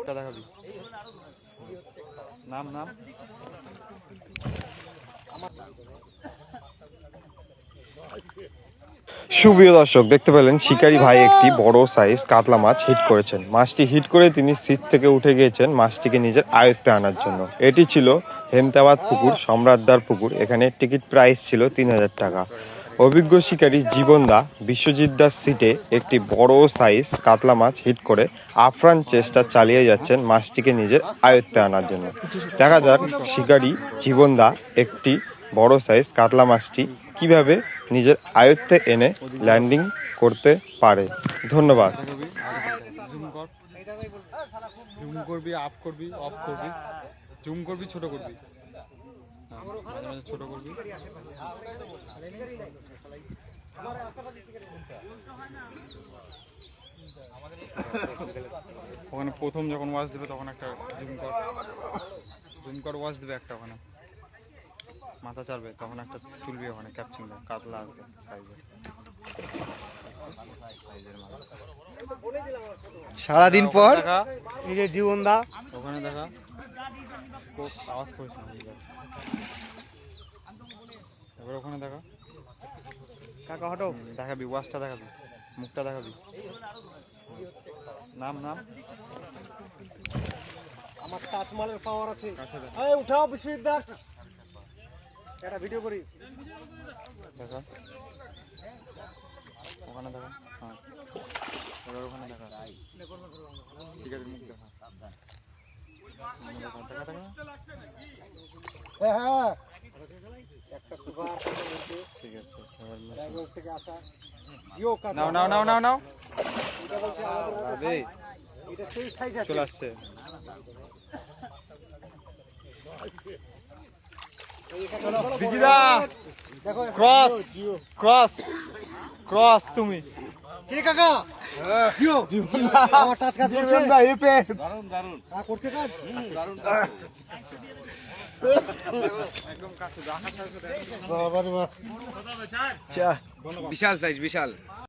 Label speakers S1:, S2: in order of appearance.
S1: মুখটা দেখাবি। নাম নাম সুপ্রিয় দর্শক, দেখতে পেলেন শিকারী ভাই একটি বড় সাইজ কাতলা মাছ হিট করেছেন। মাছটি হিট করে তিনি সিট থেকে উঠে গিয়েছেন মাছটিকে নিজের আয়ত্তে আনার জন্য। এটি ছিল হেমতাবাদ পুকুর, সম্রাটদার পুকুর। এখানে টিকিট প্রাইস ছিল 3000 টাকা। অভিজ্ঞ শিকারী জীবন দা বিশ্বজিৎ দাস সিটে একটি বড় সাইজ কাতলা মাছ হিট করে আপ্রাণ চেষ্টা চালিয়ে যাচ্ছেন মাছটিকে নিজের আয়ত্তে আনার জন্য। দেখা যাক শিকারী জীবন দা একটি বড় সাইজ কাতলা মাছটি কিভাবে নিজের আয়ত্তে এনে ল্যান্ডিং করতে পারে। ধন্যবাদ।
S2: জুম করবি, আপ করবি, অফ করবি, জুম করবি, ছোট করবি, মাঝে মাঝে ছোট করবি। ওখানে প্রথম যখন ওয়াশ দেবে তখন একটা জুম কর ওয়াশ দেবে একটা, ওখানে মাথা চাড়বে তখন একটা তুলবি, ওখানে ক্যাপচিং দেবে, কাতলা আছে সাইজের।
S1: সারাদিন পর
S3: এই যে জীবন দা
S2: ওখানে দেখা, খুব আওয়াজ করিস না। এবার ওখানে দেখা,
S3: কাকা হটো
S2: দেখাবি, ওয়াশটা দেখাবি, মুখটা দেখাবি। নাম নাম
S3: আমার তাজমালের পাওয়ার আছে।
S2: কাছে দেখা,
S3: এই উঠাও বিশ্ববিদ্যালয় একটা ভিডিও করি।
S2: দেখা ওখানে দেখা, হ্যাঁ এবার ওখানে দেখা, শিকারির মুখ দেখা, দেখা দেখা।
S3: হ্যাঁ একটা কুবার
S2: ঠিক আছে,
S3: ব্যাঙ্গালোর থেকে আসা জিও কাকা।
S2: নাও নাও নাও নাও নাও,
S3: এটা বলছে আমাদের
S2: আরে
S3: এটা সেই সাইজ আছে।
S2: চলে আসছে। বিদিদা
S3: দেখো
S2: ক্রস ক্রস ক্রস, তুমি
S3: কে কাকা? জিও আমার টাচ কাজ করছে। দারুন দারুন করছে কাজ। দারুন
S2: একদম কাছে দেখা,
S3: বাবা রে বাবা।
S1: বিশাল সাইজ, বিশাল।